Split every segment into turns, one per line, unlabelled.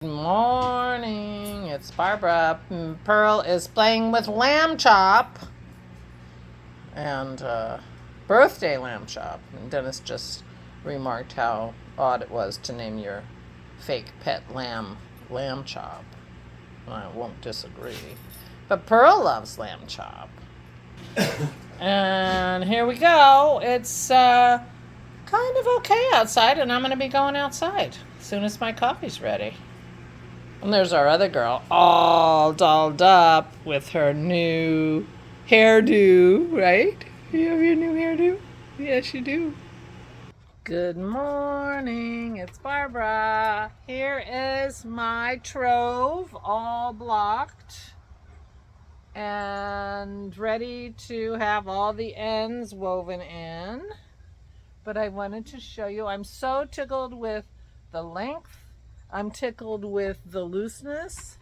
Good morning, it's Barbara. Pearl is playing with lamb chop and birthday lamb chop. And Dennis just remarked how odd it was to name your fake pet lamb chop. I won't disagree. But Pearl loves lamb chop. And here we go. It's kind of okay outside, and I'm going to be going outside as soon as my coffee's ready. And there's our other girl, all dolled up with her new hairdo, right? You have your new hairdo? Yes, you do. Good morning, it's Barbara. Here is my trove, all blocked and ready to have all the ends woven in. But I wanted to show you, I'm so tickled with the length. I'm tickled with the looseness.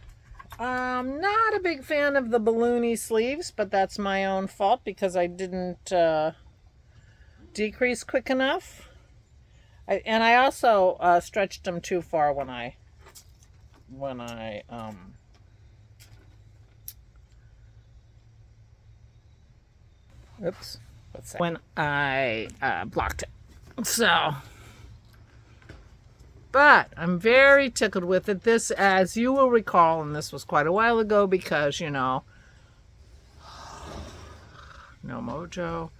I'm not a big fan of the balloony sleeves, but that's my own fault because I didn't decrease quick enough. And I also stretched them too far when I oops, what's that? When I blocked it. So. But I'm very tickled with it. This, as you will recall, and this was quite a while ago because, you know, no mojo.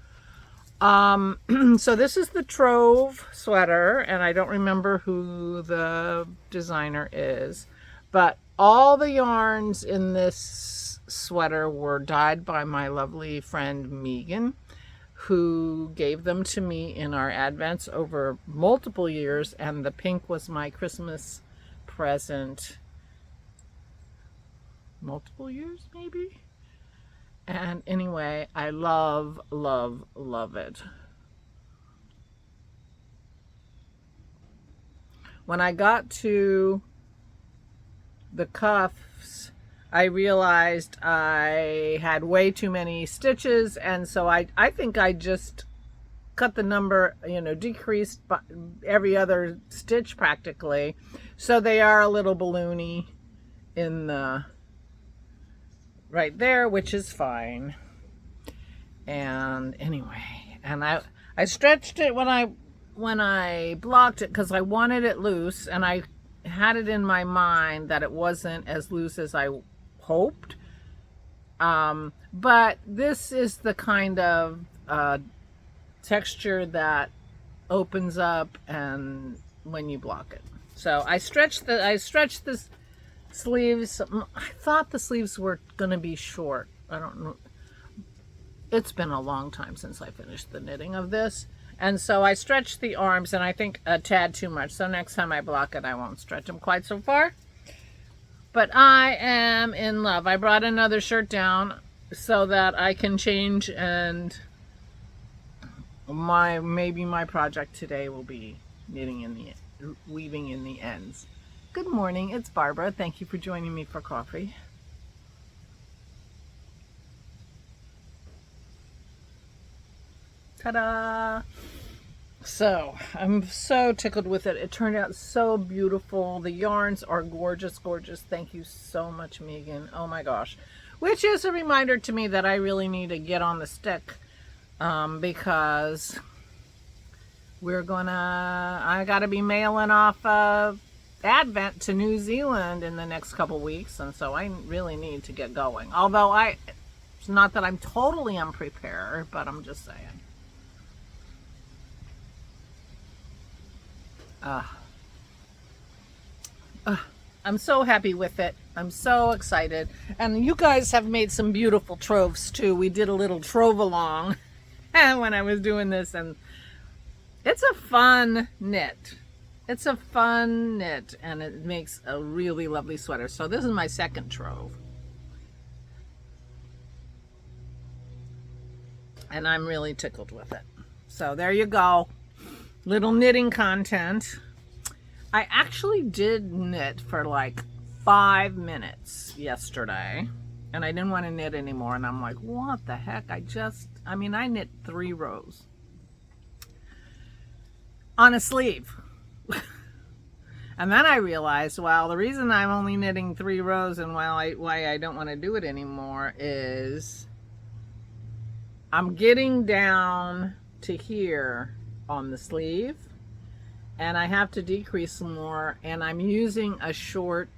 So this is the Trove sweater, and I don't remember who the designer is, but all the yarns in this sweater were dyed by my lovely friend Megan, who gave them to me in our advents over multiple years, and the pink was my Christmas present multiple years maybe. And anyway, I love it. When I got to the cuffs, I realized I had way too many stitches, and so I think I just cut the number, decreased by every other stitch practically. So they are a little balloony in the right there, which is fine. And anyway, and I stretched it when I blocked it because I wanted it loose, and I had it in my mind that it wasn't as loose as I hoped. But this is the kind of texture that opens up and when you block it. So I stretched the sleeves. I thought the sleeves were going to be short. I don't know. It's been a long time since I finished the knitting of this. And so I stretched the arms, and I think a tad too much. So next time I block it, I won't stretch them quite so far. But I am in love. I brought another shirt down so that I can change, and maybe my project today will be weaving in the ends. Good morning, it's Barbara. Thank you for joining me for coffee. Ta-da! So, I'm so tickled with it. It turned out so beautiful. The yarns are gorgeous, gorgeous. Thank you so much, Megan. Oh my gosh. Which is a reminder to me that I really need to get on the stick because I gotta be mailing off Advent to New Zealand in the next couple weeks, and so I really need to get going. Although it's not that I'm totally unprepared, but I'm just saying. I'm so happy with it. I'm so excited. And you guys have made some beautiful troves too. We did a little trove along when I was doing this, and it's a fun knit. It's a fun knit, and it makes a really lovely sweater. So this is my second trove. And I'm really tickled with it. So there you go. Little knitting content. I actually did knit for like 5 minutes yesterday, and I didn't want to knit anymore, and I'm like, what the heck? I knit 3 rows on a sleeve. And then I realized, well, the reason I'm only knitting 3 rows and why I don't want to do it anymore is I'm getting down to here on the sleeve, and I have to decrease more, and I'm using a short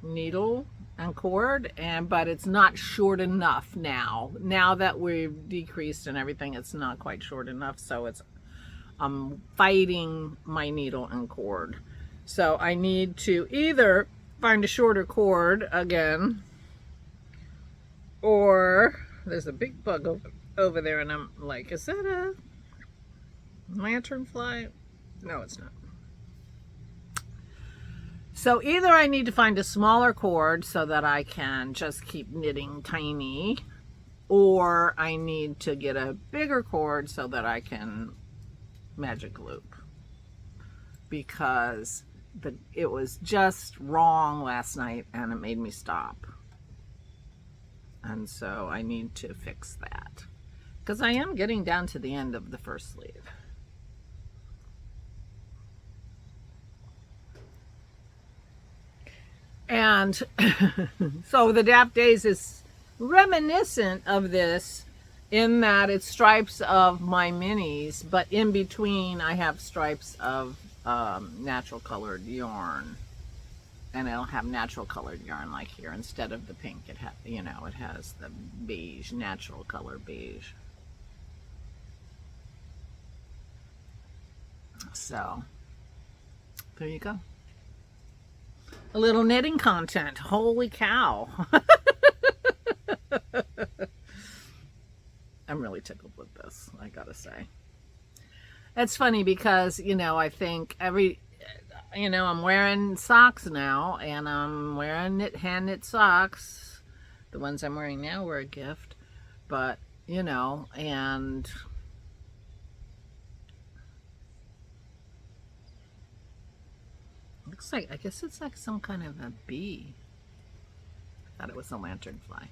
needle and cord, but it's not short enough now that we've decreased and everything. It's not quite short enough, so I'm fighting my needle and cord. So I need to either find a shorter cord again, or there's a big bug over there, and I'm like, is that a lanternfly? No, it's not. So either I need to find a smaller cord so that I can just keep knitting tiny, or I need to get a bigger cord so that I can magic loop, because it was just wrong last night and it made me stop. And so I need to fix that, because I am getting down to the end of the first sleeve. And so the Dap Days is reminiscent of this in that it's stripes of my minis, but in between I have stripes of natural colored yarn, and it'll have natural colored yarn like here instead of the pink. It has the beige, natural color beige. So there you go. A little knitting content. Holy cow. I'm really tickled with this, I gotta say. It's funny because, I think I'm wearing socks now, and I'm wearing hand knit socks. The ones I'm wearing now were a gift, but, and looks like, I guess it's like some kind of a bee. I thought it was a lanternfly.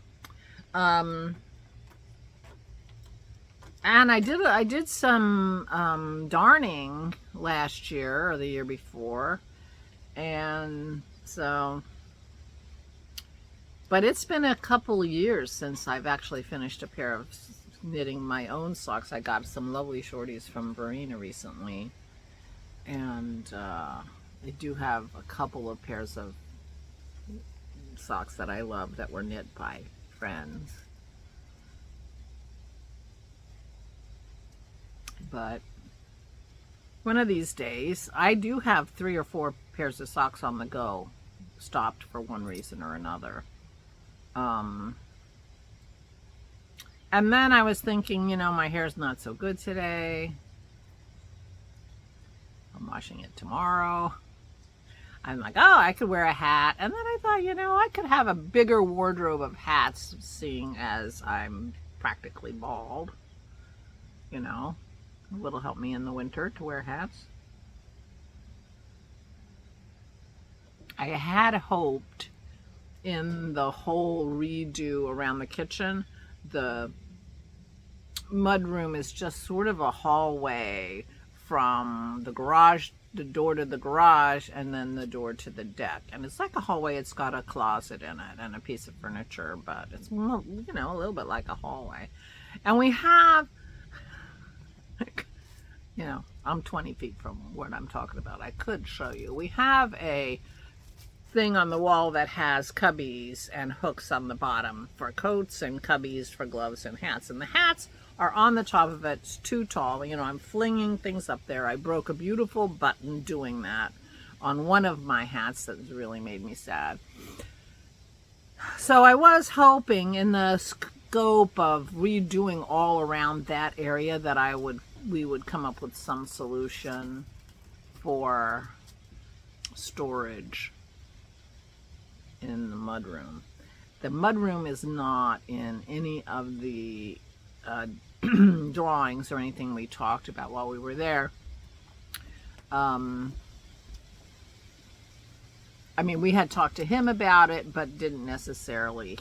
And I did some darning last year or the year before, and so, but it's been a couple years since I've actually finished a pair of knitting my own socks. I got some lovely shorties from Verena recently, and I do have a couple of pairs of socks that I love that were knit by friends. But one of these days, I do have 3 or 4 pairs of socks on the go, stopped for one reason or another. And then I was thinking, my hair's not so good today. I'm washing it tomorrow. I'm like, oh, I could wear a hat. And then I thought, I could have a bigger wardrobe of hats, seeing as I'm practically bald. It'll help me in the winter to wear hats. I had hoped in the whole redo around the kitchen, the mudroom is just sort of a hallway from the garage, the door to the garage, and then the door to the deck. And it's like a hallway. It's got a closet in it and a piece of furniture, but it's, a little bit like a hallway. And we have, I'm 20 feet from what I'm talking about. I could show you. We have a thing on the wall that has cubbies and hooks on the bottom for coats, and cubbies for gloves and hats. And the hats are on the top of it. It's too tall. I'm flinging things up there. I broke a beautiful button doing that on one of my hats. That really made me sad. So I was hoping in the scope of redoing all around that area that we would come up with some solution for storage in the mudroom. The mudroom is not in any of the drawings or anything we talked about while we were there. We had talked to him about it, but he didn't necessarily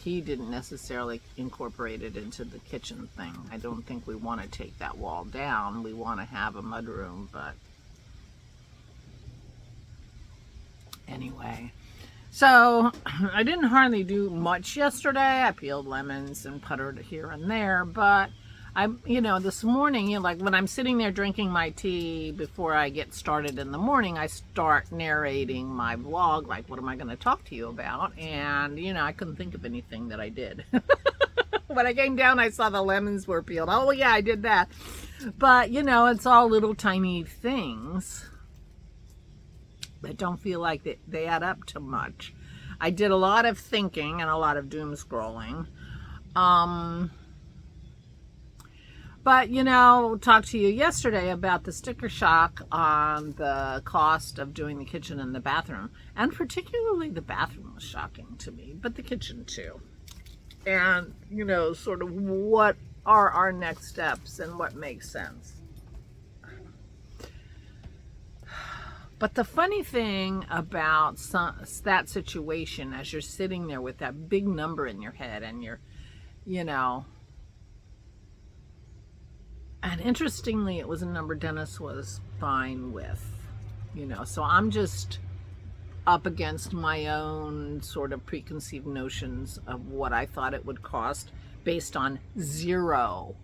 incorporate it into the kitchen thing. I don't think we want to take that wall down. We want to have a mudroom, but Anyway, so I didn't hardly do much yesterday. I peeled lemons and puttered here and there, but this morning, like when I'm sitting there drinking my tea before I get started in the morning, I start narrating my vlog, like what am I going to talk to you about? And, I couldn't think of anything that I did. When I came down, I saw the lemons were peeled. Oh, yeah, I did that. But, it's all little tiny things that don't feel like they add up to much. I did a lot of thinking and a lot of doom scrolling. But, talked to you yesterday about the sticker shock on the cost of doing the kitchen and the bathroom. And particularly the bathroom was shocking to me, but the kitchen too. And, sort of what are our next steps and what makes sense. But the funny thing about that situation, as you're sitting there with that big number in your head and you're, and interestingly, it was a number Dennis was fine with, so I'm just up against my own sort of preconceived notions of what I thought it would cost based on zero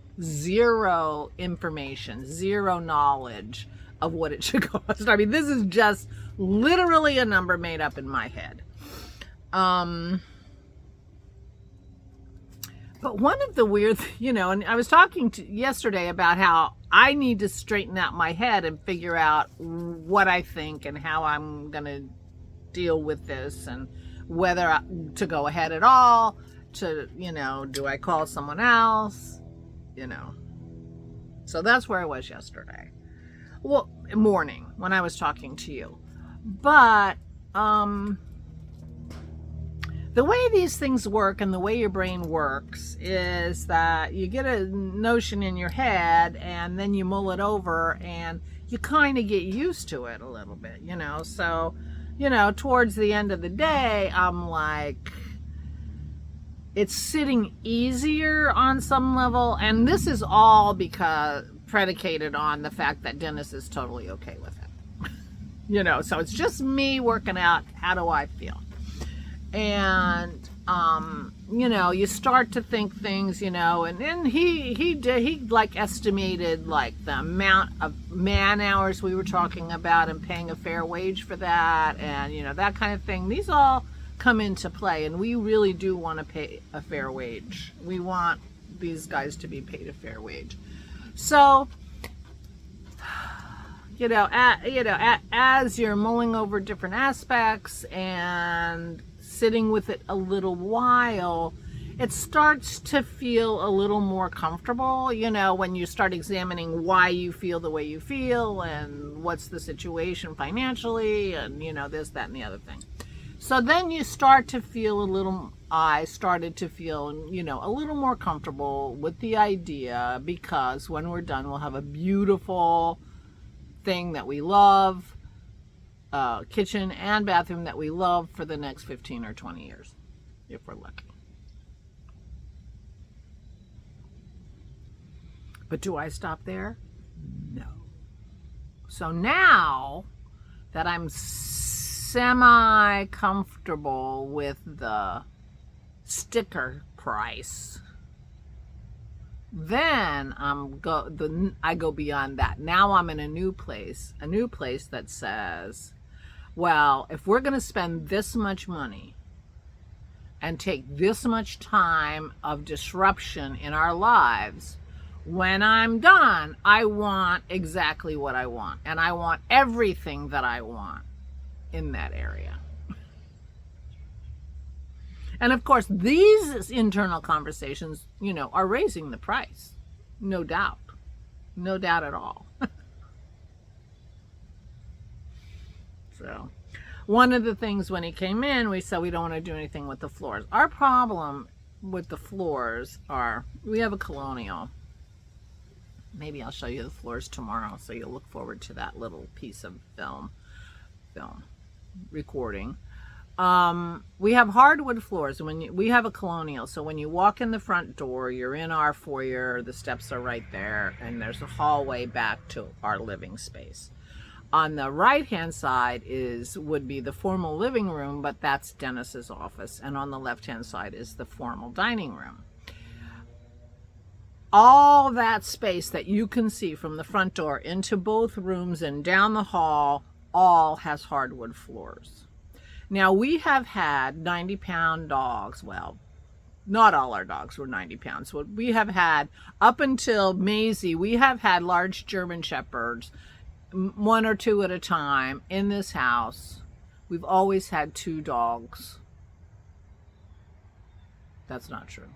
information, zero knowledge of what it should cost. I mean, this is just literally a number made up in my head. But one of the weird, and I was talking yesterday about how I need to straighten out my head and figure out what I think and how I'm going to deal with this and whether to go ahead at all, to, do I call someone else, So that's where I was yesterday. Well, morning when I was talking to you. But, the way these things work and the way your brain works is that you get a notion in your head and then you mull it over and you kind of get used to it a little bit, So, towards the end of the day, I'm like, it's sitting easier on some level. And this is all because predicated on the fact that Dennis is totally okay with it. So it's just me working out how do I feel. And, you start to think things, and he like estimated like the amount of man hours we were talking about and paying a fair wage for that. And, that kind of thing. These all come into play, and we really do want to pay a fair wage. We want these guys to be paid a fair wage. So, as you're mulling over different aspects and sitting with it a little while, it starts to feel a little more comfortable, when you start examining why you feel the way you feel and what's the situation financially and, this, that, and the other thing. So then you start to feel I started to feel, a little more comfortable with the idea, because when we're done, we'll have a beautiful thing that we love, kitchen and bathroom that we love for the next 15 or 20 years, if we're lucky. But do I stop there? No. So now that I'm semi-comfortable with the sticker price, then I go beyond that. Now I'm in a new place that says, well, if we're going to spend this much money and take this much time of disruption in our lives, when I'm done, I want exactly what I want. And I want everything that I want in that area. And of course, these internal conversations, are raising the price. No doubt. No doubt at all. So, one of the things when he came in, we said we don't want to do anything with the floors. Our problem with the floors are, we have a colonial. Maybe I'll show you the floors tomorrow, so you'll look forward to that little piece of film recording. We have hardwood floors, and we have a colonial, so when you walk in the front door, you're in our foyer, the steps are right there, and there's a hallway back to our living space. On the right-hand side would be the formal living room, but that's Dennis's office. And on the left-hand side is the formal dining room. All that space that you can see from the front door into both rooms and down the hall all has hardwood floors. Now, we have had 90-pound dogs. Well, not all our dogs were 90 pounds. What we have had up until Maisie, we have had large German Shepherds, 1 or 2 at a time in this house. We've always had 2 dogs. That's not true.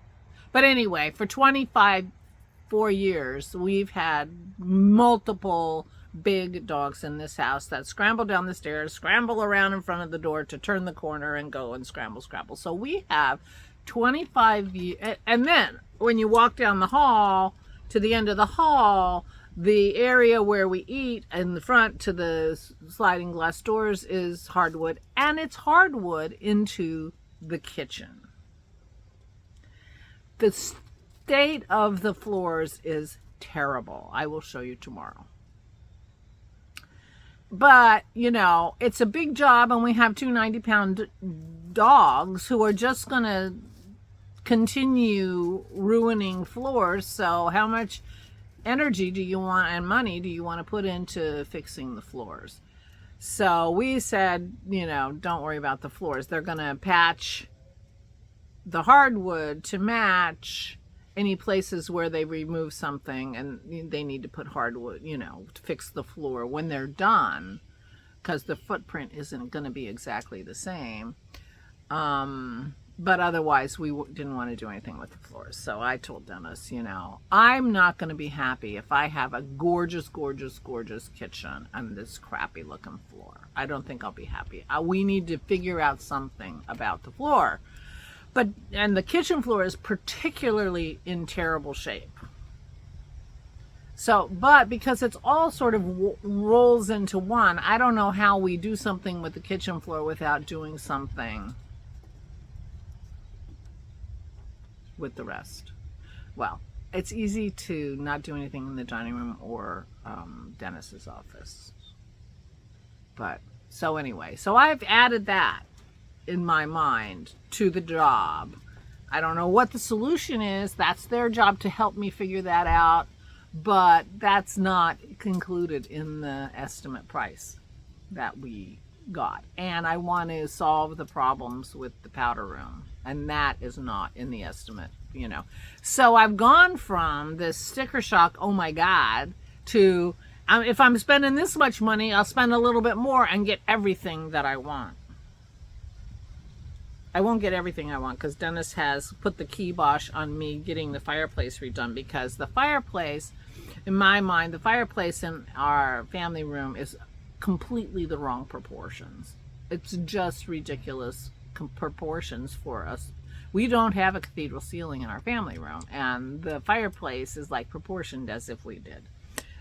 But anyway, for 4 years, we've had multiple big dogs in this house that scramble down the stairs, scramble around in front of the door to turn the corner and go and scramble. So we have 25 years. And then when you walk down the hall to the end of the hall, the area where we eat in the front to the sliding glass doors is hardwood, and it's hardwood into the kitchen. The state of the floors is terrible. I will show you tomorrow. But, you know, it's a big job, and we have 2 90-pound dogs who are just going to continue ruining floors. So how much energy do you want and money do you want to put into fixing the floors? So we said, you know, don't worry about the floors. They're going to patch the hardwood to match any places where they remove something and they need to put hardwood, you know, to fix the floor when they're done, because the footprint isn't going to be exactly the same. But otherwise, we didn't want to do anything with the floors. So I told Dennis, you know, I'm not going to be happy if I have a gorgeous, gorgeous, gorgeous kitchen and this crappy looking floor. I don't think I'll be happy. We need to figure out something about the floor. And the kitchen floor is particularly in terrible shape. So, but because it's all sort of rolls into one, I don't know how we do something with the kitchen floor without doing something with the rest. Well, it's easy to not do anything in the dining room or Dennis's office. But, so anyway, so I've added that in my mind to the job. I don't know what the solution is. That's their job to help me figure that out, but that's not concluded in the estimate price that we got. And I want to solve the problems with the powder room, and that is not in the estimate, you know. So I've gone from this sticker shock, oh my God, to if I'm spending this much money, I'll spend a little bit more and get everything that I want. I won't get everything I want because Dennis has put the kibosh on me getting the fireplace redone, because the fireplace, in my mind, the fireplace in our family room is completely the wrong proportions. It's just ridiculous proportions for us. We don't have a cathedral ceiling in our family room, and the fireplace is like proportioned as if we did.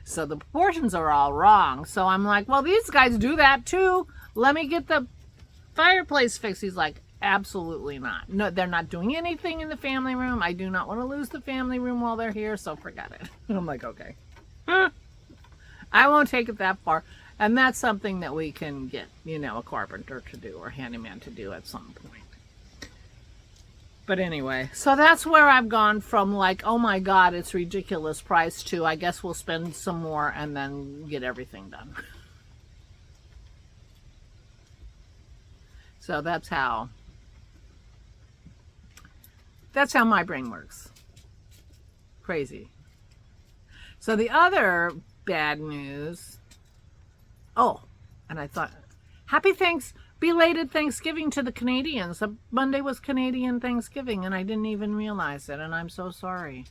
So the proportions are all wrong. So I'm like, well, these guys do that too. Let me get the fireplace fixed. He's like, absolutely not. No, they're not doing anything in the family room. I do not want to lose the family room while they're here, so forget it. I'm like, okay. I won't take it that far. And that's something that we can get, you know, a carpenter to do or handyman to do at some point. But anyway, so that's where I've gone from like, oh my God, it's ridiculous price to I guess we'll spend some more and then get everything done. So that's how my brain works. Crazy. So the other bad news, oh, and I thought, belated Thanksgiving to the Canadians. Monday was Canadian Thanksgiving, and I didn't even realize it, and I'm so sorry.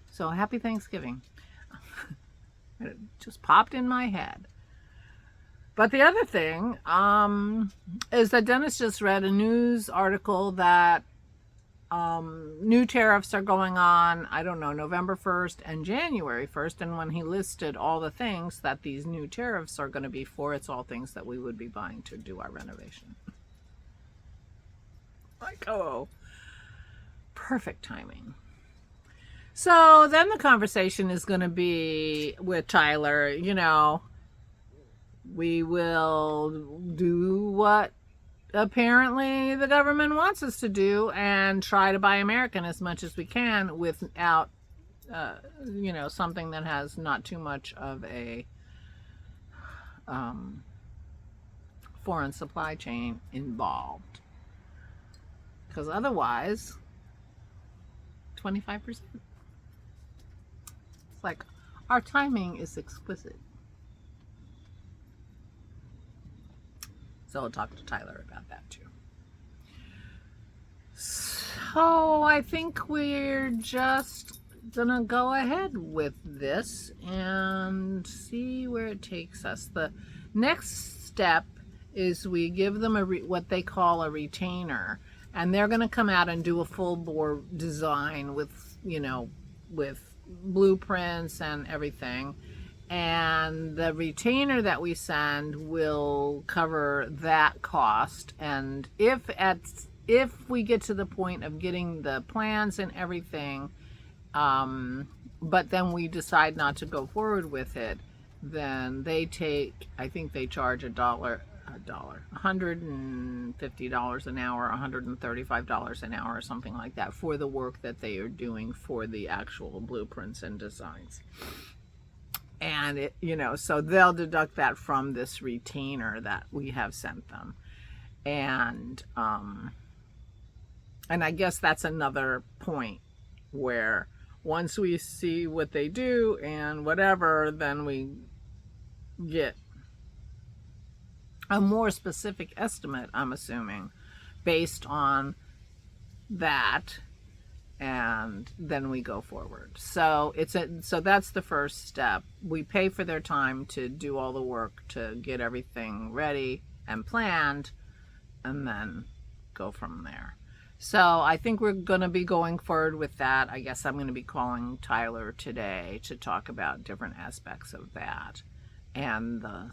So happy Thanksgiving. It just popped in my head. But the other thing is that Dennis just read a news article that new tariffs are going on, I don't know, November 1st and January 1st. And when he listed all the things that these new tariffs are going to be for, it's all things that we would be buying to do our renovation. Like, oh, perfect timing. So then the conversation is going to be with Tyler, you know, we will do what apparently the government wants us to do and try to buy American as much as we can without, something that has not too much of a foreign supply chain involved. Because otherwise, 25%. It's like our timing is exquisite. So I'll talk to Tyler about that too. So I think we're just gonna go ahead with this and see where it takes us. The next step is we give them what they call a retainer, and they're gonna come out and do a full bore design with, with blueprints and everything. And the retainer that we send will cover that cost. And if we get to the point of getting the plans and everything, but then we decide not to go forward with it, then I think they charge $150 an hour, $135 an hour, or something like that, for the work that they are doing for the actual blueprints and designs. And so they'll deduct that from this retainer that we have sent them. And I guess that's another point where once we see what they do and whatever, then we get a more specific estimate, I'm assuming, based on that, and then we go forward. So so that's the first step. We pay for their time to do all the work to get everything ready and planned, and then go from there. So I think we're going to be going forward with that. I guess I'm going to be calling Tyler today to talk about different aspects of that and the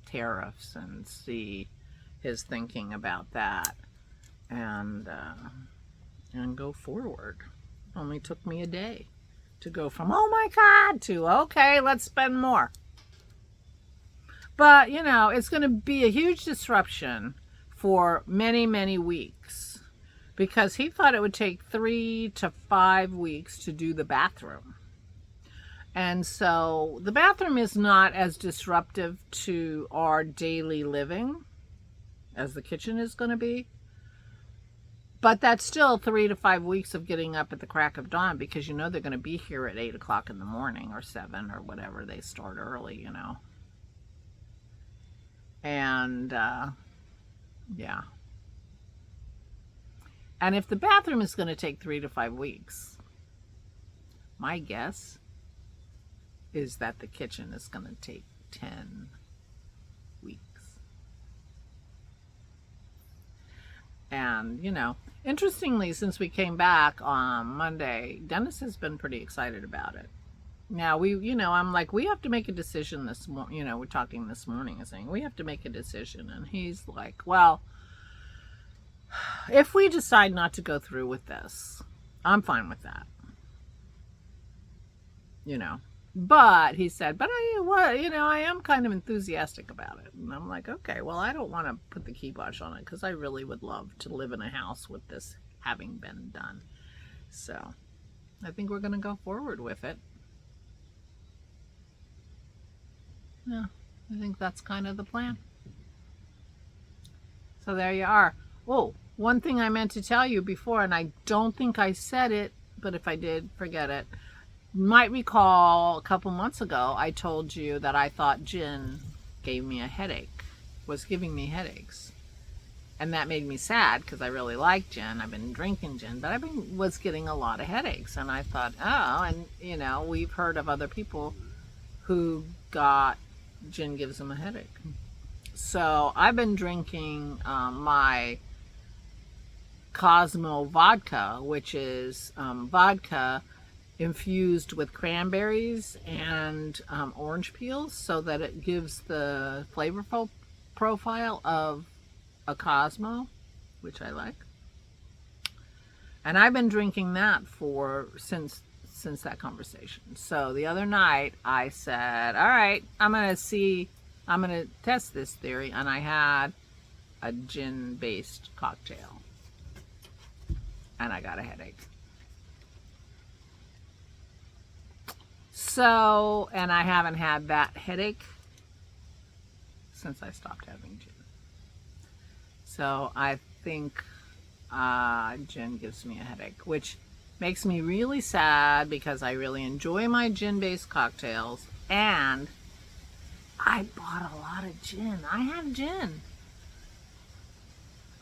tariffs and see his thinking about that, and go forward. Only took me a day to go from, oh my God, to, okay, let's spend more. But, it's going to be a huge disruption for many, many weeks, because he thought it would take 3 to 5 weeks to do the bathroom. And so the bathroom is not as disruptive to our daily living as the kitchen is going to be. But that's still 3 to 5 weeks of getting up at the crack of dawn, because they're going to be here at 8 o'clock in the morning or 7 or whatever. They start early, And, yeah. And if the bathroom is going to take 3 to 5 weeks, my guess is that the kitchen is going to take 10 weeks. And, interestingly, since we came back on Monday, Dennis has been pretty excited about it. Now, I'm like, we have to make a decision this morning. We're talking this morning and saying, we have to make a decision. And he's like, well, if we decide not to go through with this, I'm fine with that. But he said, but I am kind of enthusiastic about it. And I'm like, okay, well, I don't want to put the kibosh on it, because I really would love to live in a house with this having been done. So I think we're going to go forward with it. Yeah, I think that's kind of the plan. So there you are. Oh, one thing I meant to tell you before, and I don't think I said it, but if I did, forget it. You might recall a couple months ago, I told you that I thought gin gave me a headache, was giving me headaches. And that made me sad, because I really like gin. I've been drinking gin, but was getting a lot of headaches. And I thought, and we've heard of other people who got gin gives them a headache. So I've been drinking my Cosmo vodka, which is vodka infused with cranberries and orange peels, so that it gives the flavorful profile of a Cosmo, which I like. And I've been drinking that since that conversation. So the other night I said, all right, I'm going to see I'm going to test this theory, and I had a gin-based cocktail, and I got a headache. So, and I haven't had that headache since I stopped having gin. So I think gin gives me a headache, which makes me really sad because I really enjoy my gin-based cocktails, and I bought a lot of gin. I have gin.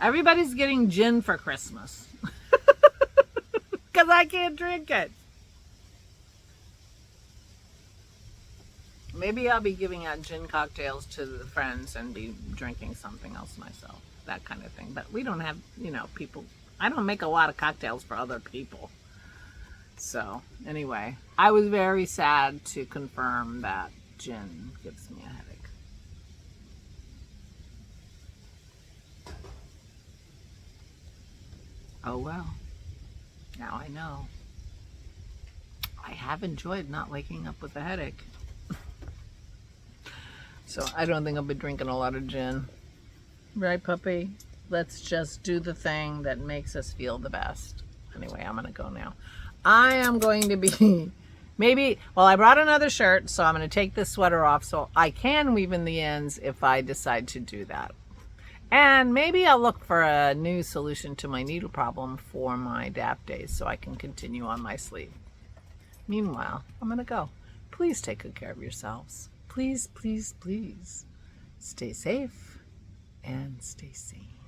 Everybody's getting gin for Christmas because I can't drink it. Maybe I'll be giving out gin cocktails to the friends and be drinking something else myself, that kind of thing. But we don't have, people. I don't make a lot of cocktails for other people. So anyway, I was very sad to confirm that gin gives me a headache. Oh well, now I know. I have enjoyed not waking up with a headache. So I don't think I'll be drinking a lot of gin. Right, puppy? Let's just do the thing that makes us feel the best. Anyway, I'm gonna go now. I am going to be, I brought another shirt, so I'm gonna take this sweater off so I can weave in the ends if I decide to do that. And maybe I'll look for a new solution to my needle problem for my DAP days so I can continue on my sleeve. Meanwhile, I'm gonna go. Please take good care of yourselves. Please, please, please stay safe and stay sane.